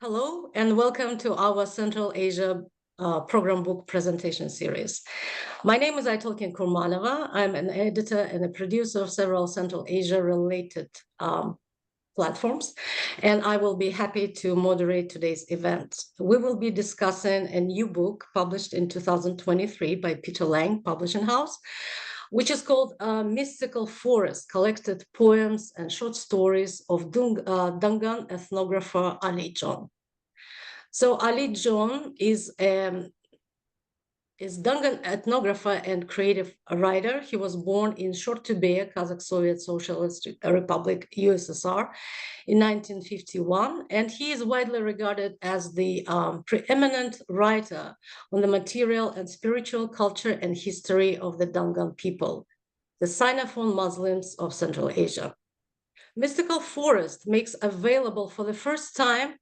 Hello, and welcome to our Central Asia program book presentation series. My name is Aytolkin Kurmanova. I'm an editor and a producer of several Central Asia-related platforms, and I will be happy to moderate today's event. We will be discussing a new book published in 2023 by Peter Lang Publishing House, which is called Mystical Forest, Collected Poems and Short Stories of Dungan Ethnographer Ali Dzhon. So Ali Dzhon is Dungan Ethnographer and creative writer. He was born in Shor-Tyube, Kazakh Soviet Socialist Republic, USSR, in 1951, and he is widely regarded as the preeminent writer on the material and spiritual culture and history of the Dungan people, the Sinophone Muslims of Central Asia. Mystical Forest makes available for the first time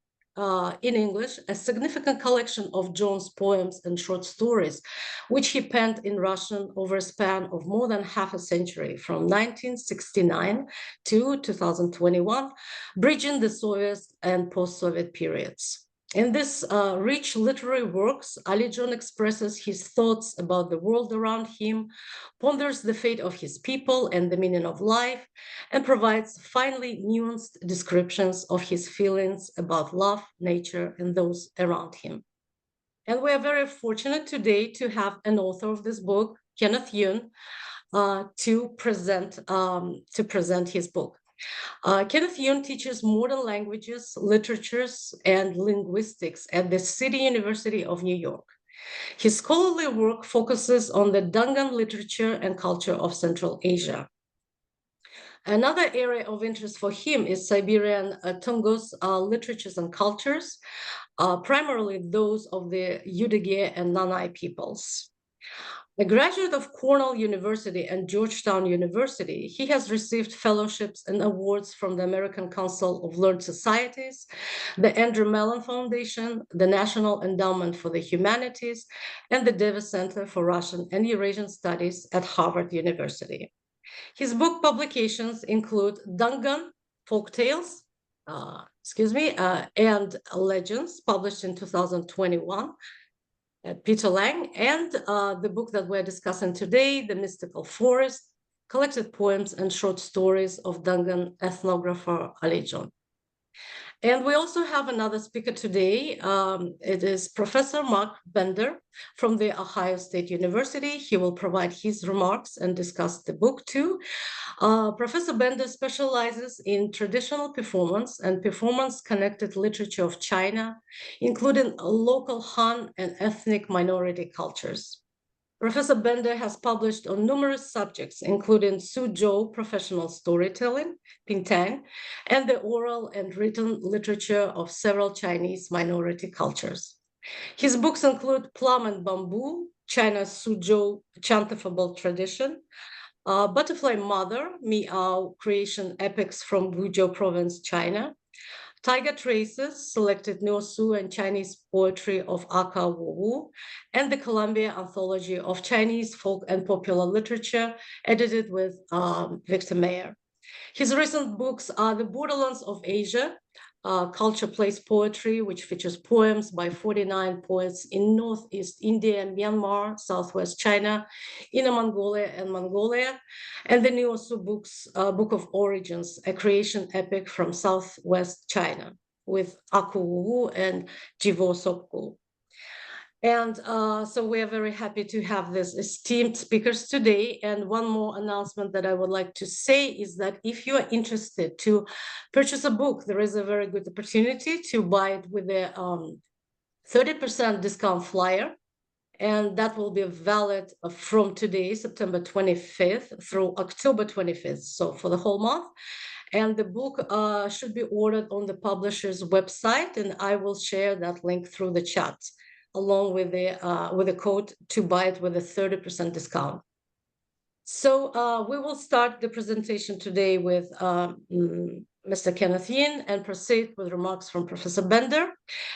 in English, a significant collection of Dzhon's poems and short stories, which he penned in Russian over a span of more than half a century, from 1969 to 2021, bridging the Soviet and post-Soviet periods. In this rich literary works, Ali Dzhon expresses his thoughts about the world around him, ponders the fate of his people and the meaning of life, and provides finely nuanced descriptions of his feelings about love, nature, and those around him. And we are very fortunate today to have an author of this book, Kenneth Yun, to present his book. Kenneth Yun teaches modern languages, literatures, and linguistics at the City University of New York. His scholarly work focuses on the Dungan literature and culture of Central Asia. Another area of interest for him is Siberian Tungus literatures and cultures, primarily those of the Yudige and Nanai peoples. A graduate of Cornell University and Georgetown University, he has received fellowships and awards from the American Council of Learned Societies, the Andrew Mellon Foundation, the National Endowment for the Humanities, and the Davis Center for Russian and Eurasian Studies at Harvard University. His book publications include Dungan Folktales, and Legends, published in 2021, Peter Lang, and the book that we're discussing today, The Mystical Forest, Collected Poems and Short Stories of Dungan Ethnographer Ali Dzhon. And we also have another speaker today. It is Professor Mark Bender from the Ohio State University. He will provide his remarks and discuss the book too. Professor Bender specializes in traditional performance and performance-connected literature of China, including local Han and ethnic minority cultures. Professor Bender has published on numerous subjects, including Suzhou professional storytelling, pingtan, and the oral and written literature of several Chinese minority cultures. His books include Plum and Bamboo, China's Suzhou Chantefable Tradition, Butterfly Mother, Miao creation epics from Guizhou Province, China, Tiger Traces, selected Nuosu and Chinese poetry of Aka Wuwu, and the Cambria Anthology of Chinese folk and popular literature, edited with Victor Mair. His recent books are The Borderlands of Asia, Culture Plays Poetry, which features poems by 49 poets in Northeast India and Myanmar, Southwest China, Inner Mongolia and Mongolia, and the Nuosu Book of Origins, a creation epic from Southwest China with Aku Wuwu and Jjivo Zopqu. And so we are very happy to have these esteemed speakers today. And one more announcement that I would like to say is that if you are interested to purchase a book, there is a very good opportunity to buy it with a 30% discount flyer. And that will be valid from today, September 25th, through October 25th, so for the whole month. And the book should be ordered on the publisher's website, and I will share that link through the chat, along with the code to buy it with a 30% discount. So we will start the presentation today with Mr. Kenneth Yin and proceed with remarks from Professor Bender.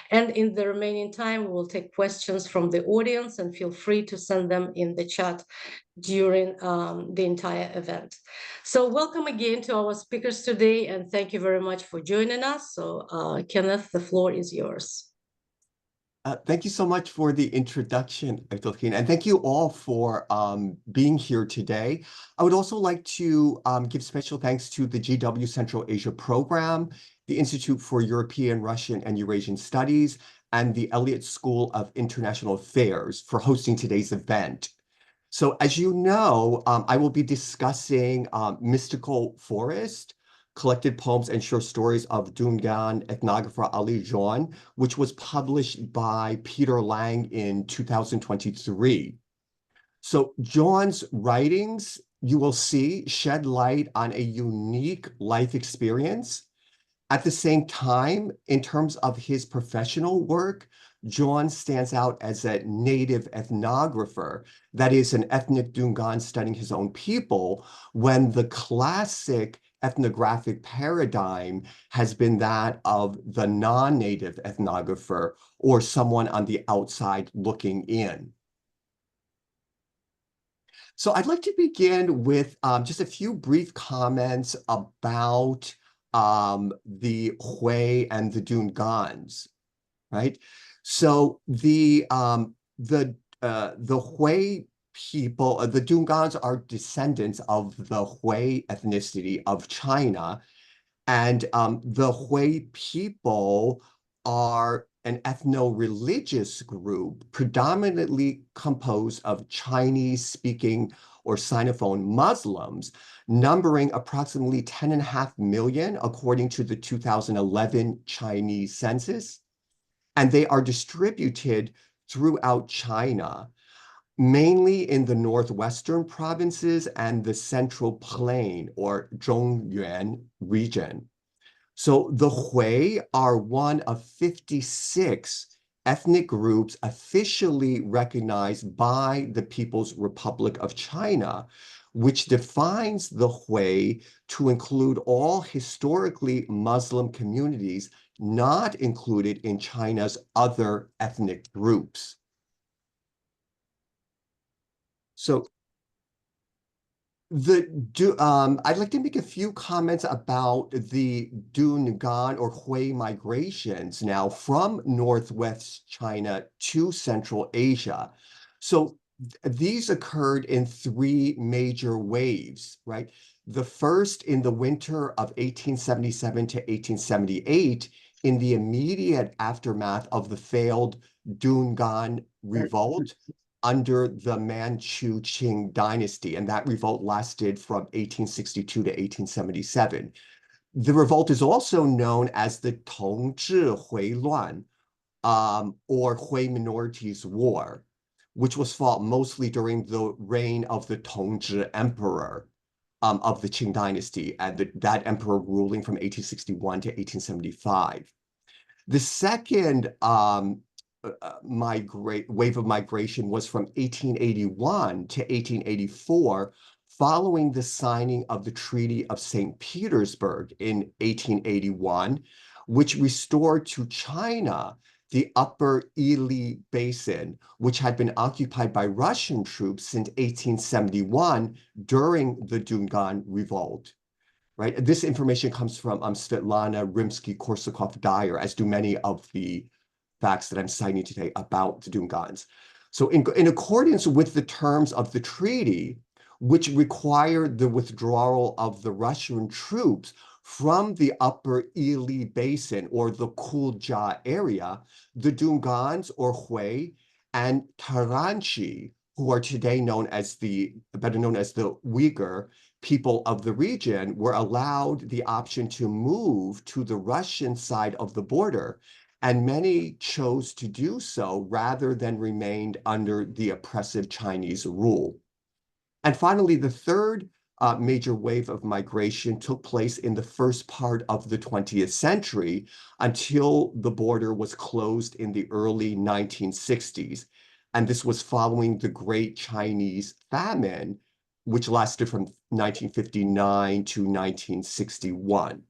And in the remaining time, we will take questions from the audience, and feel free to send them in the chat during the entire event. So welcome again to our speakers today, and thank you very much for joining us. So Kenneth, the floor is yours. Thank you so much for the introduction, Abdelkeen, and thank you all for being here today. I would also like to give special thanks to the GW Central Asia Program, the Institute for European, Russian, and Eurasian Studies, and the Elliott School of International Affairs for hosting today's event. So as you know, I will be discussing Mystical Forest, collected poems and short stories of Dungan ethnographer Ali Dzhon, which was published by Peter Lang in 2023. So Dzhon's writings, you will see, shed light on a unique life experience. At the same time, in terms of his professional work, Dzhon stands out as a native ethnographer, that is, an ethnic Dungan studying his own people, when the classic ethnographic paradigm has been that of the non-native ethnographer, or someone on the outside looking in. So I'd like to begin with just a few brief comments about the Hui and the Dungans, right? So the Hui people, the Dungans are descendants of the Hui ethnicity of China, and the Hui people are an ethno-religious group predominantly composed of Chinese-speaking or Sinophone Muslims, numbering approximately 10.5 million, according to the 2011 Chinese census. And they are distributed throughout China, mainly in the northwestern provinces and the Central Plain or Zhongyuan region. So the Hui are one of 56 ethnic groups officially recognized by the People's Republic of China, which defines the Hui to include all historically Muslim communities not included in China's other ethnic groups. So I'd like to make a few comments about the Dungan or Hui migrations now from Northwest China to Central Asia. So these occurred in three major waves, right? The first in the winter of 1877 to 1878, in the immediate aftermath of the failed Dungan revolt under the Manchu Qing dynasty, and that revolt lasted from 1862 to 1877. The revolt is also known as the Tongzhi Huiluan, or Hui Minorities War, which was fought mostly during the reign of the Tongzhi Emperor of the Qing dynasty, and that emperor ruling from 1861 to 1875. The second wave of migration was from 1881 to 1884, following the signing of the Treaty of St. Petersburg in 1881, which restored to China the upper Ili Basin, which had been occupied by Russian troops since 1871 during the Dungan Revolt. Right? This information comes from Svetlana Rimsky-Korsakov-Dyer, as do many of the facts that I'm citing today about the Dungans. So in accordance with the terms of the treaty, which required the withdrawal of the Russian troops from the upper Ili Basin or the Kuljia area, the Dungans or Hui and Taranchi, who are today better known as the Uyghur people of the region, were allowed the option to move to the Russian side of the border, and many chose to do so rather than remained under the oppressive Chinese rule. And finally, the third major wave of migration took place in the first part of the 20th century until the border was closed in the early 1960s. And this was following the Great Chinese Famine, which lasted from 1959 to 1961.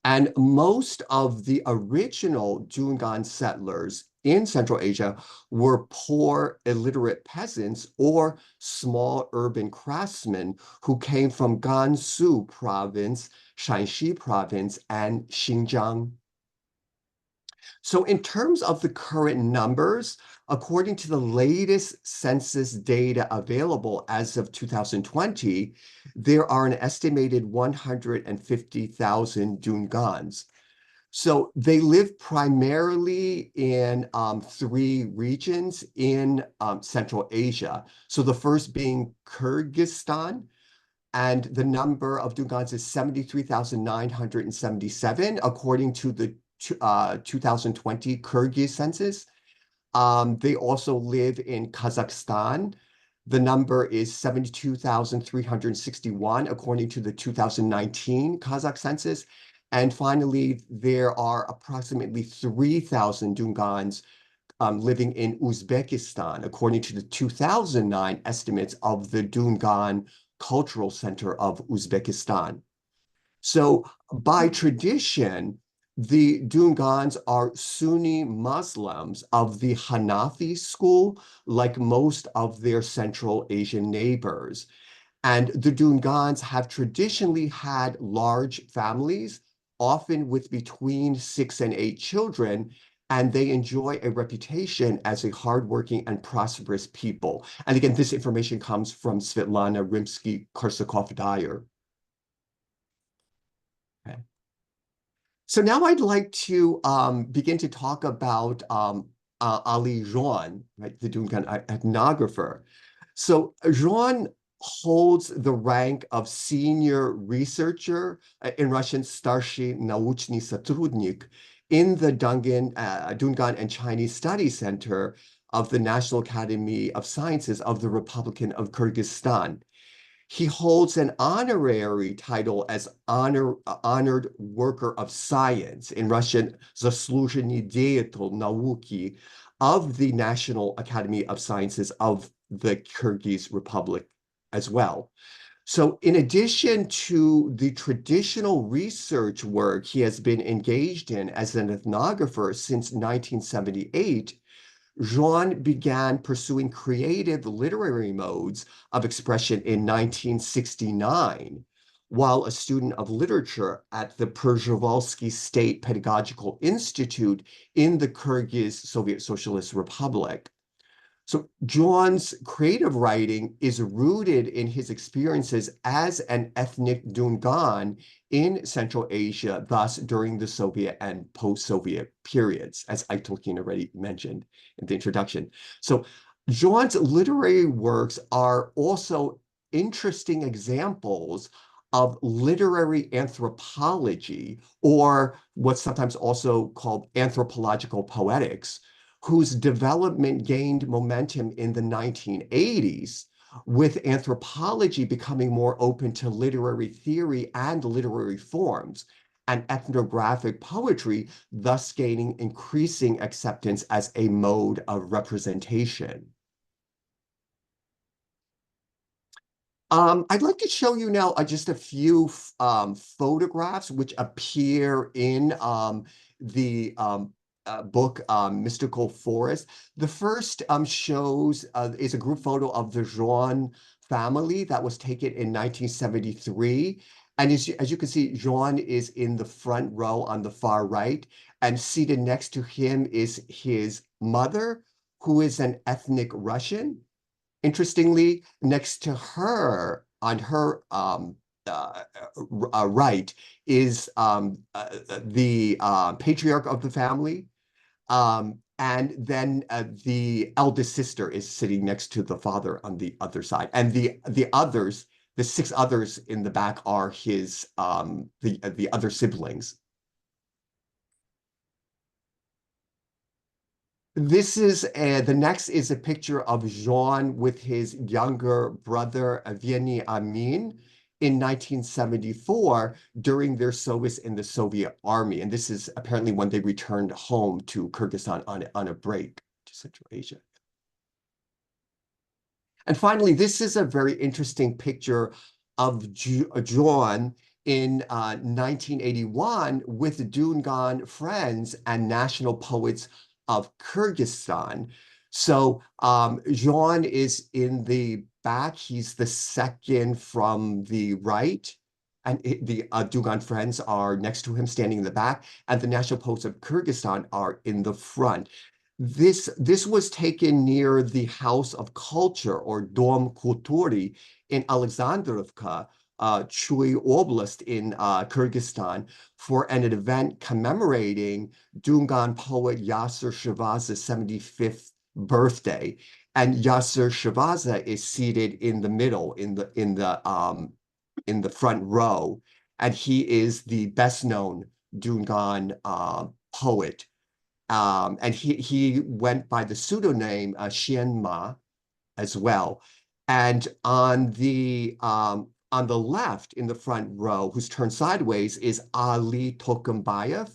And most of the original Dungan settlers in Central Asia were poor, illiterate peasants or small urban craftsmen who came from Gansu Province, Shanxi Province, and Xinjiang. So in terms of the current numbers, according to the latest census data available as of 2020, there are an estimated 150,000 Dungans. So they live primarily in three regions in Central Asia. So the first being Kyrgyzstan, and the number of Dungans is 73,977, according to the 2020 Kyrgyz census. They also live in Kazakhstan. The number is 72,361, according to the 2019 Kazakh census. And finally, there are approximately 3,000 Dungans living in Uzbekistan, according to the 2009 estimates of the Dungan Cultural Center of Uzbekistan. So by tradition, the Dungans are Sunni Muslims of the Hanafi school, like most of their Central Asian neighbors. And the Dungans have traditionally had large families, often with between 6 and 8 children, and they enjoy a reputation as a hardworking and prosperous people. And again, this information comes from Svetlana Rimsky-Korsakov-Dyer. Okay. So now I'd like to begin to talk about Ali Dzhon, right, the Dungan ethnographer. So Dzhon holds the rank of senior researcher, in Russian, Starshy Nauchny Sotrudnik, in the Dungan and Chinese Studies Center of the National Academy of Sciences of the Republic of Kyrgyzstan. He holds an honorary title as honored worker of science, in Russian, Заслуженный деятель науки, of the National Academy of Sciences of the Kyrgyz Republic as well. So in addition to the traditional research work he has been engaged in as an ethnographer since 1978, Dzhon began pursuing creative literary modes of expression in 1969, while a student of literature at the Przhevalsky State Pedagogical Institute in the Kyrgyz Soviet Socialist Republic. So Dzhon's creative writing is rooted in his experiences as an ethnic Dungan in Central Asia, thus during the Soviet and post-Soviet periods, as Aytolkyan already mentioned in the introduction. So Dzhon's literary works are also interesting examples of literary anthropology, or what's sometimes also called anthropological poetics, whose development gained momentum in the 1980s, with anthropology becoming more open to literary theory and literary forms, and ethnographic poetry thus gaining increasing acceptance as a mode of representation. I'd like to show you now just a few photographs which appear in the book, Mystical Forest. The first shows is a group photo of the Dzhon family that was taken in 1973. And as you can see, Dzhon is in the front row on the far right, and seated next to him is his mother, who is an ethnic Russian. Interestingly, next to her, on her right, is the patriarch of the family. And then the eldest sister is sitting next to the father on the other side. And the others, the 6 others in the back, are his the other siblings. This is the next is a picture of Dzhon with his younger brother Evgeny Amin in 1974 during their service in the Soviet Army. And this is apparently when they returned home to Kyrgyzstan on a break to Central Asia. And finally, this is a very interesting picture of Dzhon in 1981 with Dungan Friends and National Poets of Kyrgyzstan. So Dzhon is in the back. He's the second from the right. And the Dungan Friends are next to him, standing in the back. And the National Poets of Kyrgyzstan are in the front. This was taken near the House of Culture, or Dom Kultury, in Alexandrovka, Chuy Oblast in Kyrgyzstan, for an event commemorating Dungan poet Yasser Shavaza's 75th birthday. And Yasser Shavaza is seated in the middle, in the front row, and he is the best-known Dungan poet. And he went by the pseudonym Xian Ma as well. And on the left in the front row, who's turned sideways, is Ali Tokumbayev,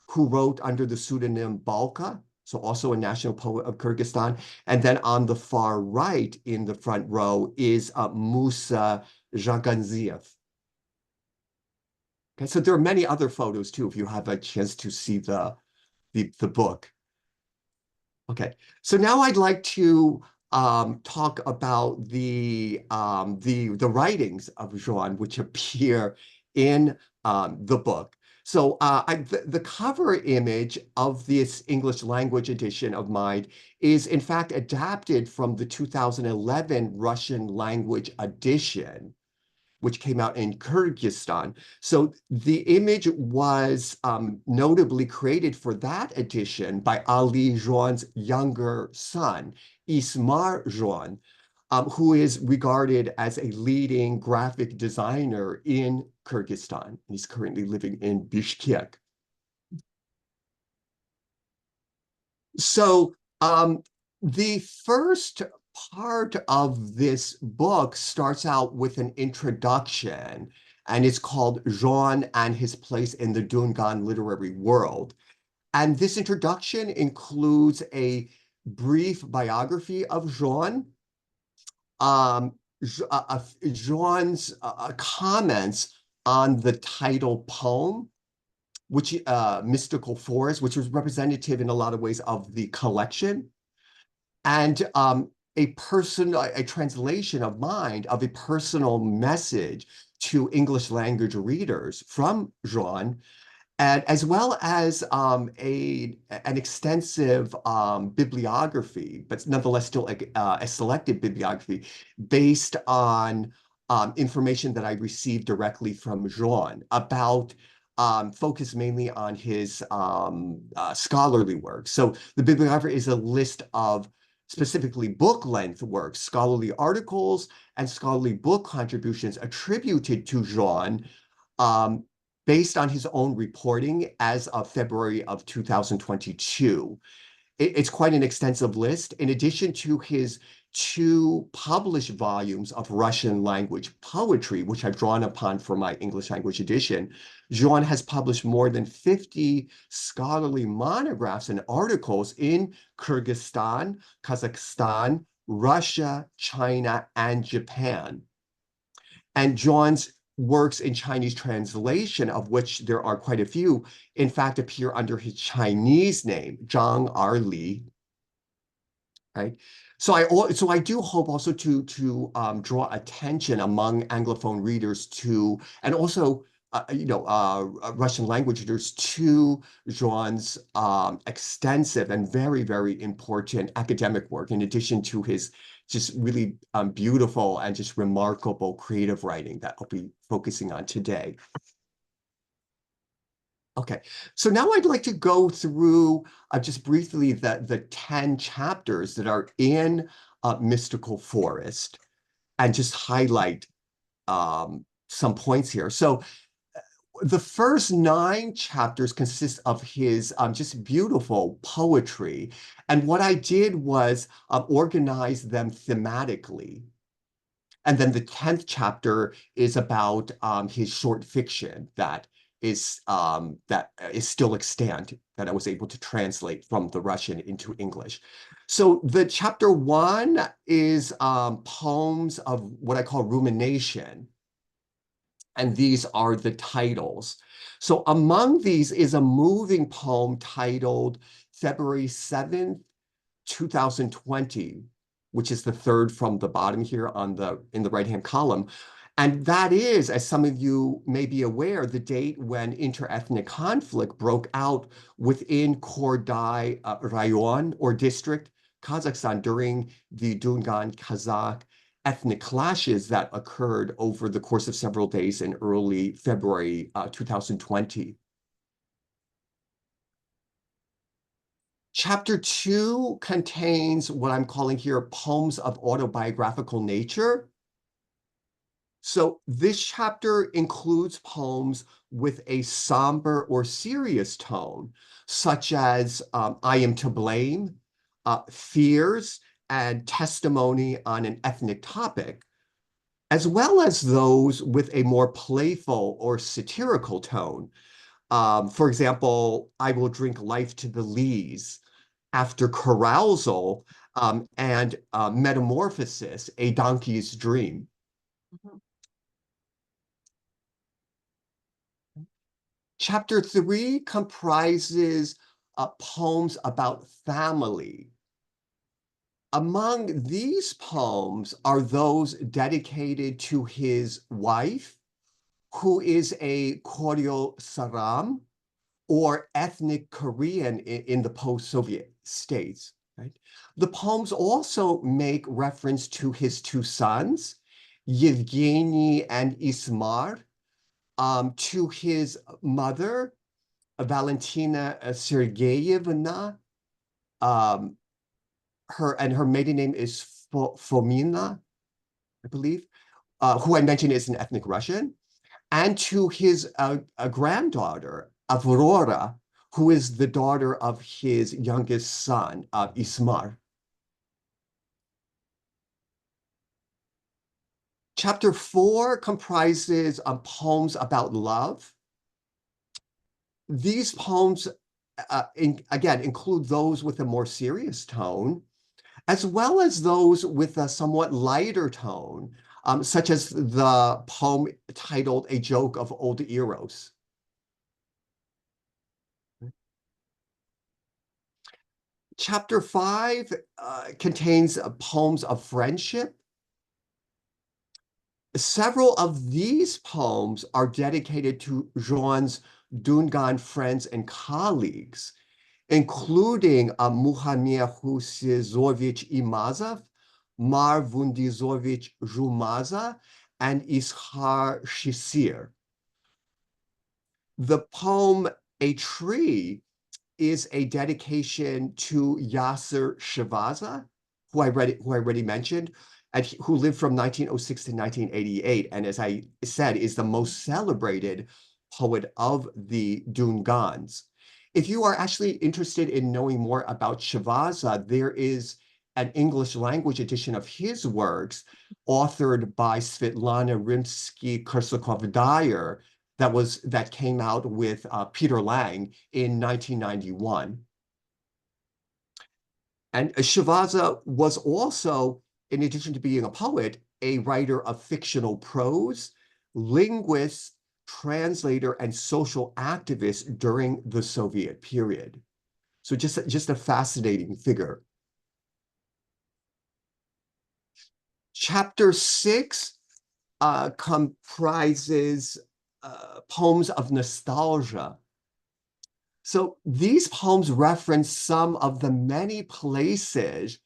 who wrote under the pseudonym Balka, so also a national poet of Kyrgyzstan. And then on the far right in the front row is Musa Zhaganziev. Okay, so there are many other photos too, if you have a chance to see the book. Okay, so now I'd like to talk about the writings of Dzhon, which appear in the book. So the cover image of this English language edition of mine is in fact adapted from the 2011 Russian language edition, which came out in Kyrgyzstan. So the image was notably created for that edition by Ali Dzhon's younger son, Ismar Dzhon, who is regarded as a leading graphic designer in Kyrgyzstan. He's currently living in Bishkek. So the first part of this book starts out with an introduction, and it's called Dzhon and His Place in the Dungan Literary World. And this introduction includes a brief biography of Dzhon, Dzhon's comments on the title poem, which Mystical Forest, which was representative in a lot of ways of the collection, and a translation of mind of a personal message to English language readers from Dzhon, and as well as an extensive bibliography, but nonetheless still a selected bibliography based on information that I received directly from Dzhon about focused mainly on his scholarly work. So the bibliography is a list of specifically book-length works, scholarly articles, and scholarly book contributions attributed to Dzhon based on his own reporting as of February of 2022. It's quite an extensive list. In addition to his 2 published volumes of Russian language poetry, which I've drawn upon for my English language edition, Dzhon has published more than 50 scholarly monographs and articles in Kyrgyzstan, Kazakhstan, Russia, China, and Japan. And Dzhon's works in Chinese translation, of which there are quite a few, in fact, appear under his Chinese name, Zhang R. Li. Right? So I do hope also to draw attention among Anglophone readers to, and also Russian language readers to Dzhon's extensive and very, very important academic work, in addition to his just really beautiful and just remarkable creative writing that I'll be focusing on today. Okay, so now I'd like to go through just briefly the 10 chapters that are in Mystical Forest and just highlight some points here. So the first 9 chapters consist of his just beautiful poetry. And what I did was organize them thematically. And then the 10th chapter is about his short fiction that is still extant, that I was able to translate from the Russian into English. So the chapter 1 is poems of what I call rumination. And these are the titles. So among these is a moving poem titled February 7th, 2020, which is the third from the bottom here in the right-hand column. And that is, as some of you may be aware, the date when interethnic conflict broke out within Kordai Rayon or district, Kazakhstan, during the Dungan Kazakh ethnic clashes that occurred over the course of several days in early February 2020. Chapter 2 contains what I'm calling here poems of autobiographical nature. So this chapter includes poems with a somber or serious tone, such as I Am to Blame, Fears, and Testimony on an Ethnic Topic, as well as those with a more playful or satirical tone. For example, I Will Drink Life to the Lees, After Carousal, and Metamorphosis, A Donkey's Dream. Mhm. Chapter 3 comprises poems about family. Among these poems are those dedicated to his wife, who is a Koryo Saram, or ethnic Korean in the post-Soviet states. Right? The poems also make reference to his two sons, Yevgeny and Ismar, to his mother, Valentina Sergeyevna, her maiden name is Fomina, I believe, who I mentioned is an ethnic Russian, and to his granddaughter, Avrora, who is the daughter of his youngest son, Ismar. Chapter 4 comprises poems about love. These poems, again, include those with a more serious tone, as well as those with a somewhat lighter tone, such as the poem titled A Joke of Old Eros. Chapter 5 contains poems of friendship. Several of these poems are dedicated to Dzhon's Dungan friends and colleagues, including Muhammed Husizovich Imazov, Mar Vundizovich Zhumaza, and Ishar Shisir. The poem A Tree is a dedication to Yasser Shivaza, who I already mentioned, and who lived from 1906 to 1988, and as I said, is the most celebrated poet of the Dungans. If you are actually interested in knowing more about Shivaza, there is an English language edition of his works authored by Svetlana Rimsky-Korsakov-Dyer that came out with Peter Lang in 1991. And Shivaza was also, in addition to being a poet, a writer of fictional prose, linguist, translator, and social activist during the Soviet period. So just a fascinating figure. Chapter 6 comprises poems of nostalgia. So these poems reference some of the many places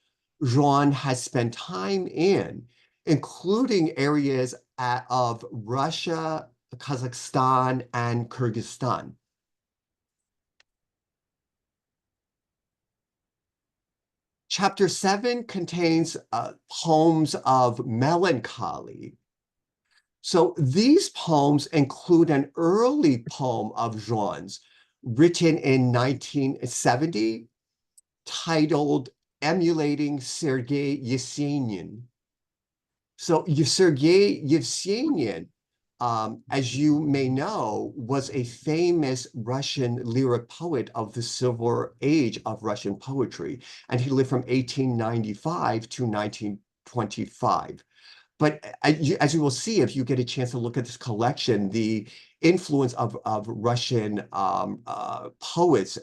Dzhon has spent time in, including areas of Russia, Kazakhstan, and Kyrgyzstan. Chapter 7 contains poems of melancholy. So these poems include an early poem of Dzhon's written in 1970 titled Emulating Sergei Yesenin. So Sergei Yesenin, as you may know, was a famous Russian lyric poet of the Silver Age of Russian poetry, and he lived from 1895 to 1925. But as you will see, if you get a chance to look at this collection, the influence of Russian poets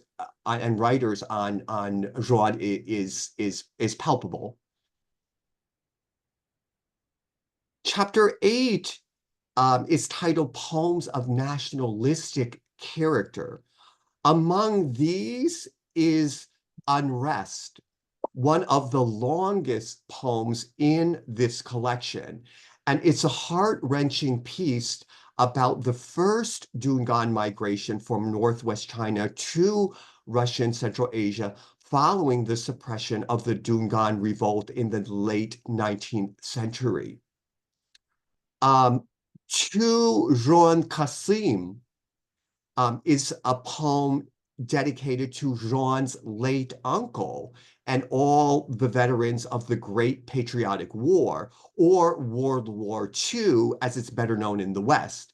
and writers on Dzhon is palpable. Chapter 8 is titled Poems of Nationalistic Character. Among these is Unrest, one of the longest poems in this collection. And it's a heart-wrenching piece about the first Dungan migration from Northwest China to Russian Central Asia following the suppression of the Dungan revolt in the late 19th century. To Dzhon Kasim is a poem dedicated to Dzhon's late uncle and all the veterans of the Great Patriotic War, or World War II, as it's better known in the West.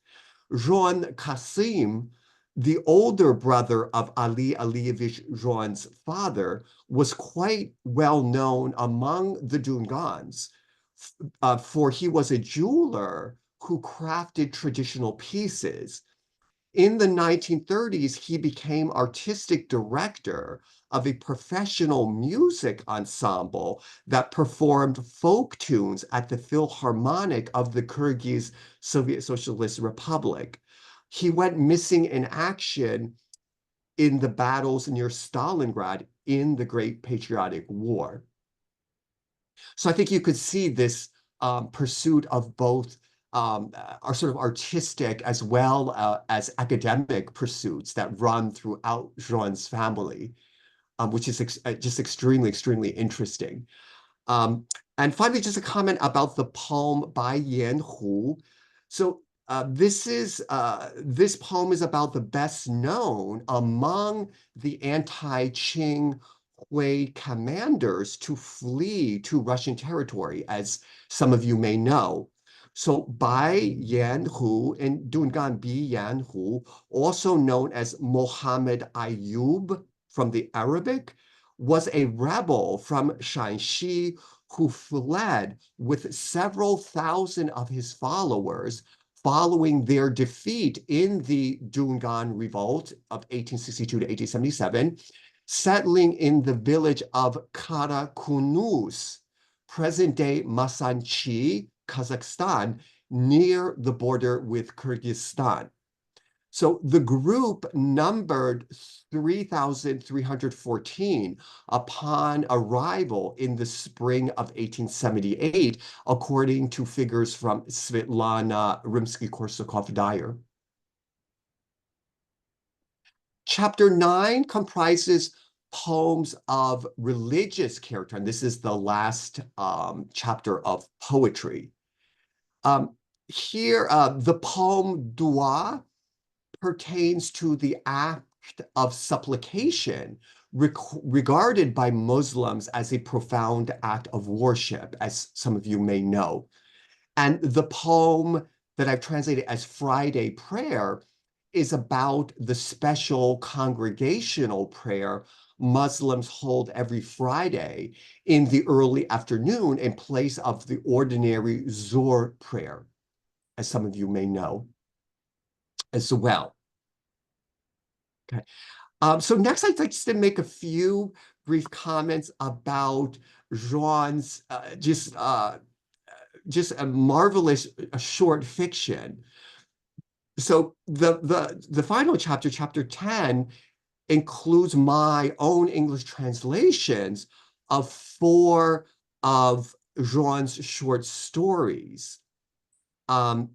Dzhon Kasim, the older brother of Ali Aliyevich Dzhon's father, was quite well known among the Dungans, for he was a jeweler who crafted traditional pieces. In the 1930s, he became artistic director of a professional music ensemble that performed folk tunes at the Philharmonic of the Kyrgyz Soviet Socialist Republic. He went missing in action in the battles near Stalingrad in the Great Patriotic War. So I think you could see this pursuit of both are sort of artistic as well as academic pursuits that run throughout Dzhon's family, which is just extremely, extremely interesting. And finally, just a comment about the poem by Yan Hu. So this poem is about the best known among the anti-Qing Hui commanders to flee to Russian territory, as some of you may know. So Bai Yan Hu and Dungan Bi Yan Hu, also known as Mohammed Ayub from the Arabic, was a rebel from Shanxi who fled with several thousand of his followers following their defeat in the Dungan Revolt of 1862 to 1877, settling in the village of Karakunuz, present-day Masanchi, Kazakhstan, near the border with Kyrgyzstan. So the group numbered 3,314 upon arrival in the spring of 1878, according to figures from Svetlana Rimsky-Korsakov-Dyer. Chapter 9 comprises poems of religious character, and this is the last chapter of poetry. Here, the poem Dua pertains to the act of supplication regarded by Muslims as a profound act of worship, as some of you may know. And the poem that I've translated as Friday Prayer is about the special congregational prayer Muslims hold every Friday in the early afternoon in place of the ordinary Zuhr prayer, as some of you may know as well. Okay. So next, I'd like to make a few brief comments about Dzhon's just a marvelous short fiction. So the final chapter, chapter 10, includes my own English translations of 4 of Dzhon's short stories. So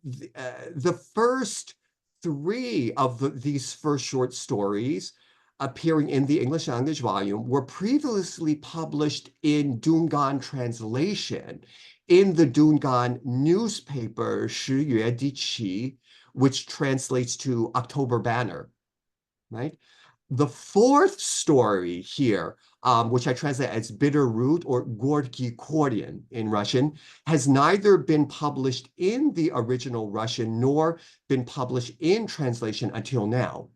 the first 3 of these first short stories appearing in the English language volume were previously published in Dungan translation in the Dungan newspaper 10月第七, which translates to October Banner, right? The 4th story here, which I translate as Bitter Root or Gorky Kordian in Russian, has neither been published in the original Russian nor been published in translation until now.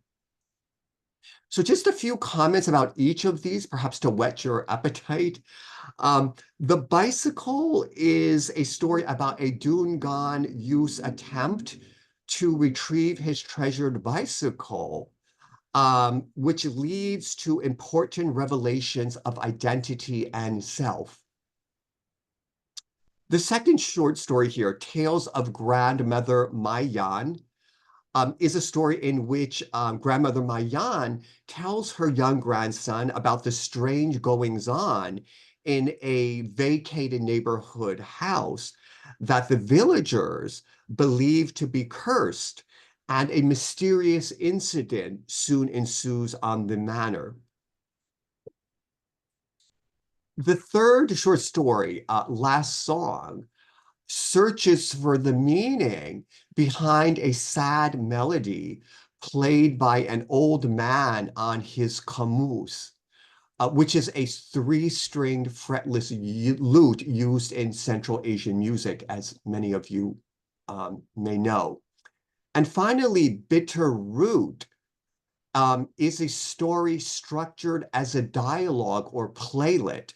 So just a few comments about each of these, perhaps to whet your appetite. The bicycle is a story about a Dungan youth's attempt to retrieve his treasured bicycle, which leads to important revelations of identity and self. The second short story here, Tales of Grandmother Mayan, is a story in which Grandmother Mayan tells her young grandson about the strange goings-on in a vacated neighborhood house that the villagers believe to be cursed, and a mysterious incident soon ensues on the manor. The third short story, Last Song, searches for the meaning behind a sad melody played by an old man on his camus, which is a three-stringed fretless lute used in Central Asian music, as many of you may know. And finally, Bitter Root is a story structured as a dialogue or playlet,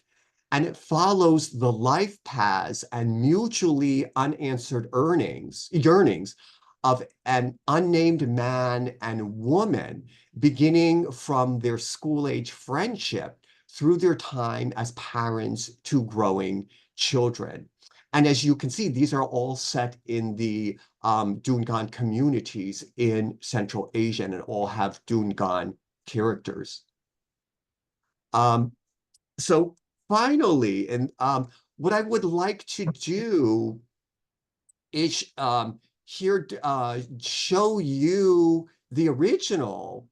and it follows the life paths and mutually unanswered yearnings of an unnamed man and woman, beginning from their school-age friendship through their time as parents to growing children. And as you can see, these are all set in the Dungan communities in Central Asia, and all have Dungan characters. So finally, and what I would like to do is here show you the original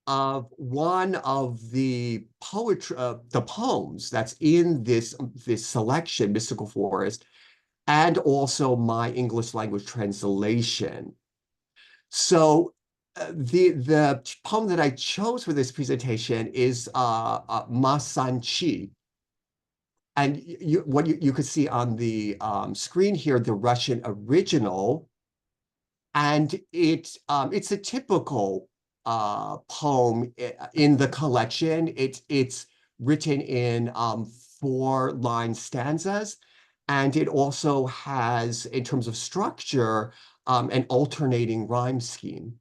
of one of the poems that's in this selection, Mystical Forest, and also my English language translation. So the poem that I chose for this presentation is Ma San Chi. And what you could see on the screen here, the Russian original, and it's a typical poem in the collection. It's written in 4-line stanzas, and it also has, in terms of structure, an alternating rhyme scheme.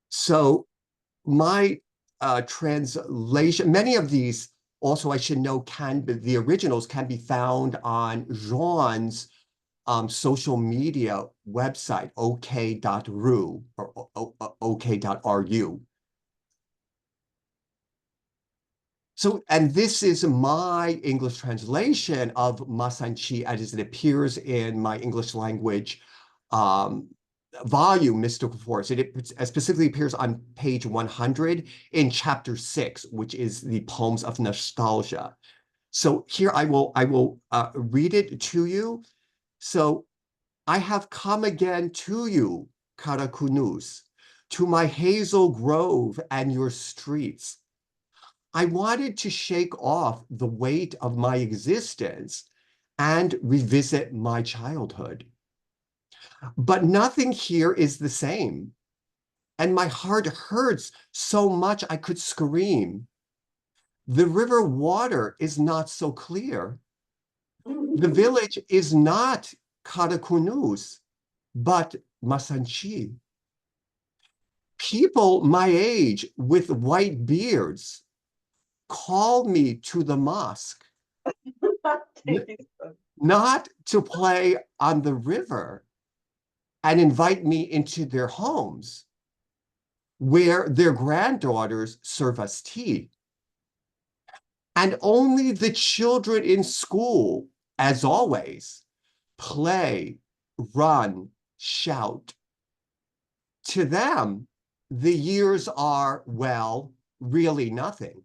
So my translation, many of these also, I should know, the originals can be found on Dzhon's social media website, ok.ru or ok.ru. So, and this is my English translation of Ma San Chi as it appears in my English language volume, Mystical Forest. It specifically appears on page 100 in chapter 6, which is the Poems of Nostalgia. So here I will read it to you. So, I have come again to you, Karakunus, to my hazel grove and your streets. I wanted to shake off the weight of my existence and revisit my childhood. But nothing here is the same, and my heart hurts so much I could scream. The river water is not so clear. The village is not Karakunus, but Ma San Chi. People my age with white beards call me to the mosque, not to play on the river, and invite me into their homes, where their granddaughters serve us tea. And only the children in school, as always, play, run, shout. To them, the years are, well, really nothing.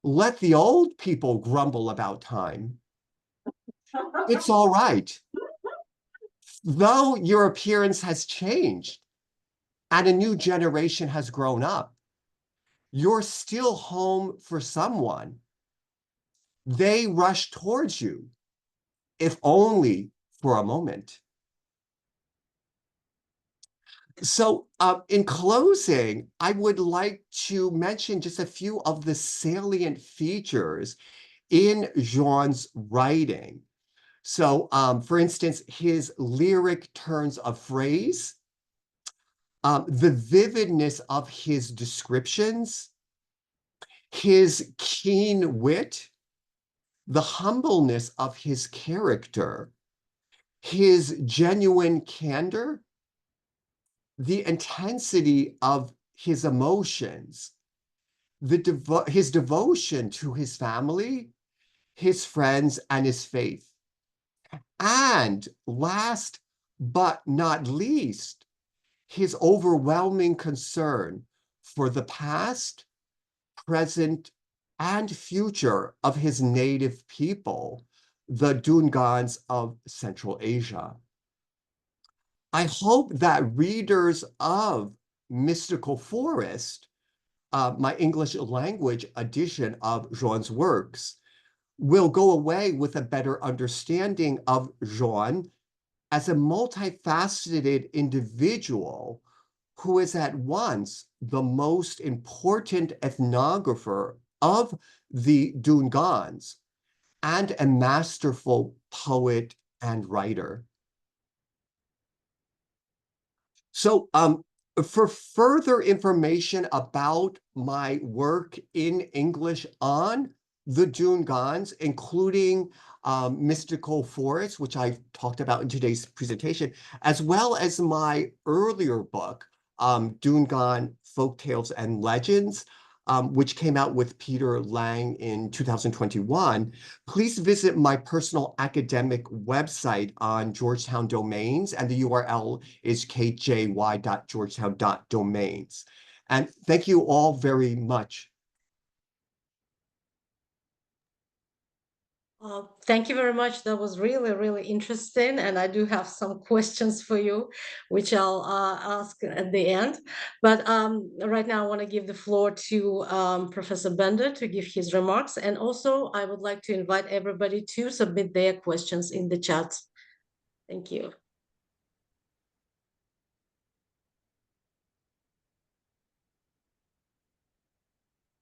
Let the old people grumble about time. It's all right. Though your appearance has changed and a new generation has grown up, you're still home for someone. They rush towards you, if only for a moment. So in closing, I would like to mention just a few of the salient features in Dzhon's writing. So for instance, his lyric turns of phrase, the vividness of his descriptions, his keen wit, the humbleness of his character, his genuine candor, the intensity of his emotions, his devotion to his family, his friends, and his faith. And last but not least, his overwhelming concern for the past, present, and future of his native people, the Dungans of Central Asia. I hope that readers of Mystical Forest, my English language edition of Dzhon's works, will go away with a better understanding of Dzhon as a multifaceted individual who is at once the most important ethnographer of the Dungans and a masterful poet and writer. So for further information about my work in English on the Dungans, including Mystical Forest, which I've talked about in today's presentation, as well as my earlier book, Dungan Folktales and Legends, which came out with Peter Lang in 2021, please visit my personal academic website on Georgetown Domains, and the URL is kjy.georgetown.domains. And thank you all very much. Thank you very much. That was really, really interesting. And I do have some questions for you, which I'll ask at the end. But right now, I want to give the floor to Professor Bender to give his remarks. And also, I would like to invite everybody to submit their questions in the chat. Thank you.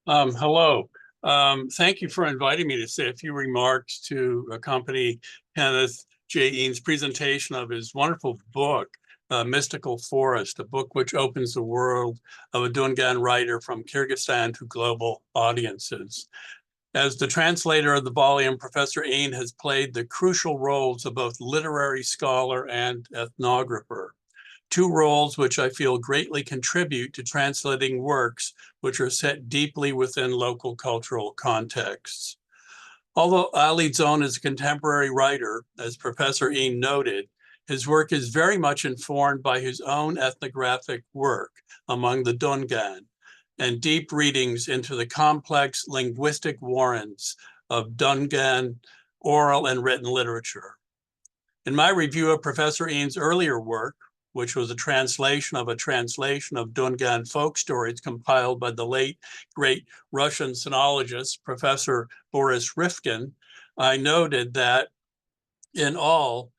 Hello. Thank you for inviting me to say a few remarks to accompany Kenneth J. Eanes' presentation of his wonderful book, Mystical Forest, a book which opens the world of a Dungan writer from Kyrgyzstan to global audiences. As the translator of the volume, Professor Eanes has played the crucial roles of both literary scholar and ethnographer, two roles which I feel greatly contribute to translating works which are set deeply within local cultural contexts. Although Ali Dzhon is a contemporary writer, as Professor Eanes noted, his work is very much informed by his own ethnographic work among the Dungan and deep readings into the complex linguistic warrens of Dungan oral and written literature. In my review of Professor Eanes' earlier work, which was a translation of Dungan folk stories compiled by the late, great Russian sinologist, Professor Boris Rifkin, I noted that in all,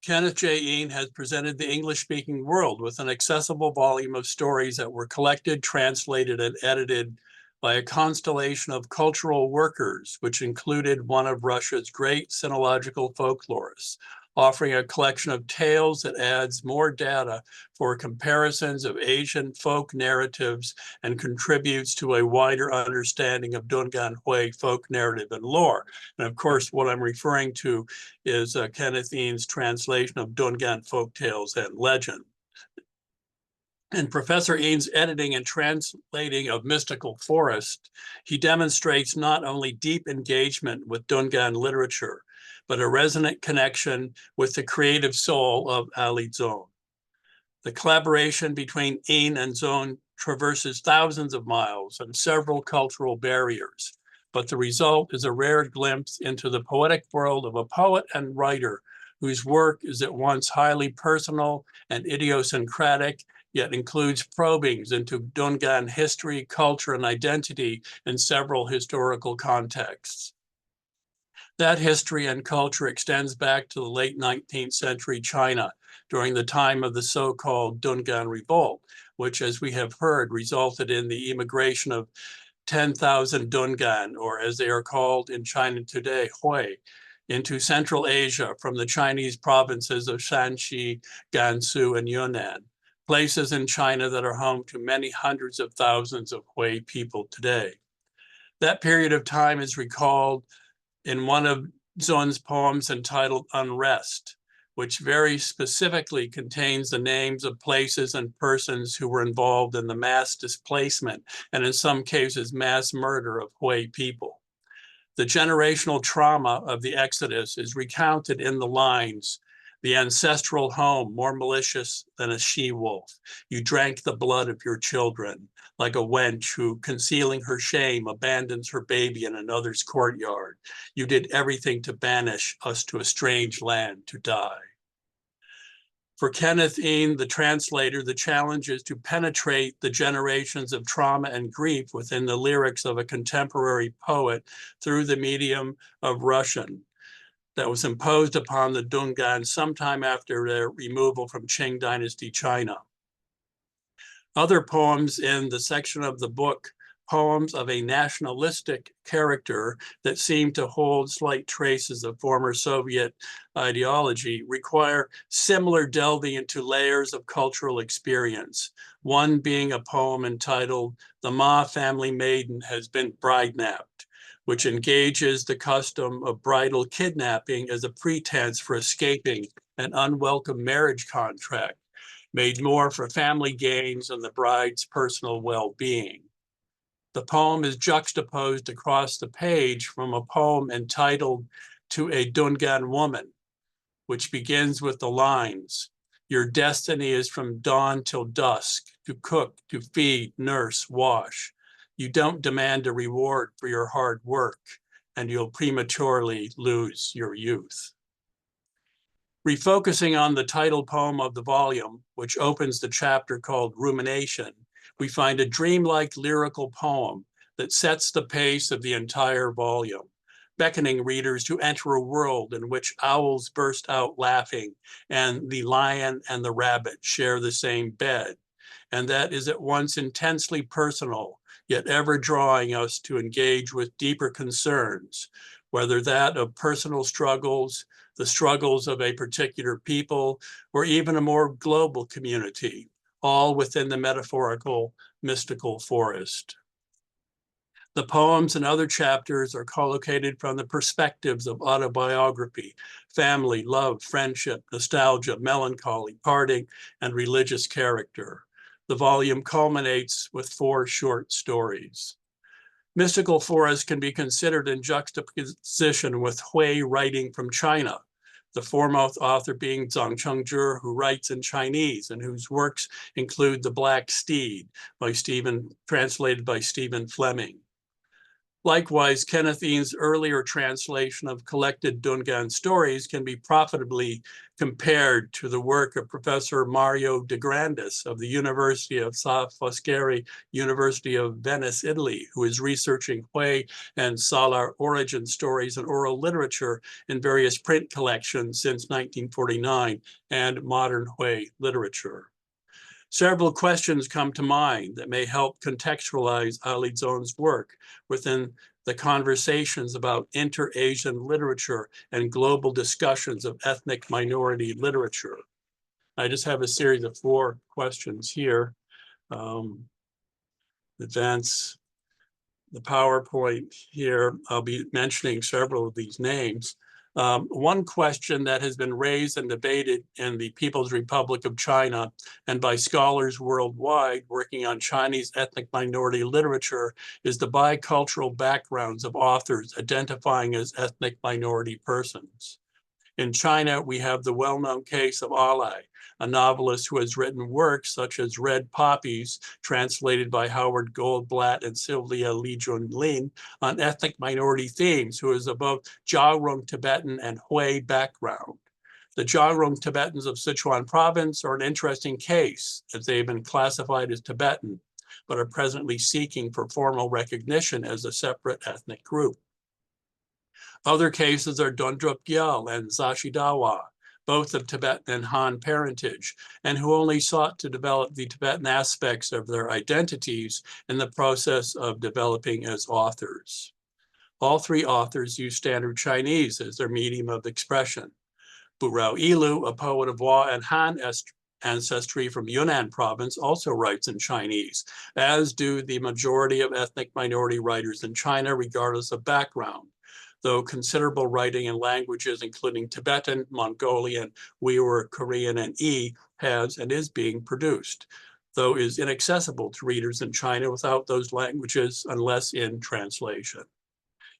Kenneth J. Eanes has presented the English-speaking world with an accessible volume of stories that were collected, translated, and edited by a constellation of cultural workers, which included one of Russia's great sinological folklorists, offering a collection of tales that adds more data for comparisons of Asian folk narratives and contributes to a wider understanding of Dungan Hui folk narrative and lore. And of course, what I'm referring to is Kenneth Eanes' translation of Dungan folktales and legend. In Professor Eanes' editing and translating of Mystical Forest, he demonstrates not only deep engagement with Dungan literature, but a resonant connection with the creative soul of Ali Dzhon. The collaboration between Eanes and Dzhon traverses thousands of miles and several cultural barriers, but the result is a rare glimpse into the poetic world of a poet and writer whose work is at once highly personal and idiosyncratic, yet includes probings into Dungan history, culture, and identity in several historical contexts. That history and culture extends back to the late 19th century China during the time of the so-called Dungan Revolt, which, as we have heard, resulted in the immigration of 10,000 Dungan, or as they are called in China today, Hui, into Central Asia from the Chinese provinces of Shanxi, Gansu, and Yunnan, places in China that are home to many hundreds of thousands of Hui people today. That period of time is recalled in one of Dzhon's poems entitled Unrest, which very specifically contains the names of places and persons who were involved in the mass displacement and in some cases mass murder of Hui people. The generational trauma of the Exodus is recounted in the lines, "The ancestral home, more malicious than a she-wolf. You drank the blood of your children, like a wench who, concealing her shame, abandons her baby in another's courtyard. You did everything to banish us to a strange land to die." For Kenneth Ean, the translator, the challenge is to penetrate the generations of trauma and grief within the lyrics of a contemporary poet through the medium of Russian that was imposed upon the Dungan sometime after their removal from Qing Dynasty China. Other poems in the section of the book, poems of a nationalistic character that seem to hold slight traces of former Soviet ideology, require similar delving into layers of cultural experience. One being a poem entitled "The Ma Family Maiden Has Been Bride-Napped," which engages the custom of bridal kidnapping as a pretense for escaping an unwelcome marriage contract, made more for family gains than the bride's personal well-being. The poem is juxtaposed across the page from a poem entitled "To a Dungan Woman," which begins with the lines, "Your destiny is from dawn till dusk, to cook, to feed, nurse, wash. You don't demand a reward for your hard work, and you'll prematurely lose your youth." Refocusing on the title poem of the volume, which opens the chapter called Rumination, we find a dreamlike lyrical poem that sets the pace of the entire volume, beckoning readers to enter a world in which owls burst out laughing and the lion and the rabbit share the same bed. And that is at once intensely personal, yet ever drawing us to engage with deeper concerns, whether that of personal struggles, the struggles of a particular people, or even a more global community, all within the metaphorical, mystical forest. The poems and other chapters are collocated from the perspectives of autobiography, family, love, friendship, nostalgia, melancholy, parting, and religious character. The volume culminates with 4 short stories. Mystical forest can be considered in juxtaposition with Hui writing from China, the foremost author being Zhang Chengzhi, who writes in Chinese and whose works include The Black Steed, translated by Stephen Fleming. Likewise, Kenneth Ean's earlier translation of collected Dungan stories can be profitably compared to the work of Professor Mario de Grandis of the University of Sa Foscari, University of Venice, Italy, who is researching Hui and Salar origin stories and oral literature in various print collections since 1949 and modern Hui literature. Several questions come to mind that may help contextualize Ali Dzhon's work within the conversations about inter-Asian literature and global discussions of ethnic minority literature. I just have a series of 4 questions here. Advance the PowerPoint here. I'll be mentioning several of these names. One question that has been raised and debated in the People's Republic of China and by scholars worldwide working on Chinese ethnic minority literature is the bicultural backgrounds of authors identifying as ethnic minority persons. In China, we have the well-known case of Ali, a novelist who has written works such as Red Poppies, translated by Howard Goldblatt and Sylvia Li Junlin, on ethnic minority themes, who is of both Jiarong Tibetan and Hui background. The Jiarong Tibetans of Sichuan province are an interesting case, as they have been classified as Tibetan, but are presently seeking for formal recognition as a separate ethnic group. Other cases are Dondrup Gyal and Zashidawa, both of Tibetan and Han parentage, and who only sought to develop the Tibetan aspects of their identities in the process of developing as authors. All three authors use Standard Chinese as their medium of expression. Burao Ilu, a poet of Hua and Han ancestry from Yunnan province, also writes in Chinese, as do the majority of ethnic minority writers in China, regardless of background, though considerable writing in languages including Tibetan, Mongolian, Uyghur, Korean, and Yi has and is being produced, though is inaccessible to readers in China without those languages unless in translation.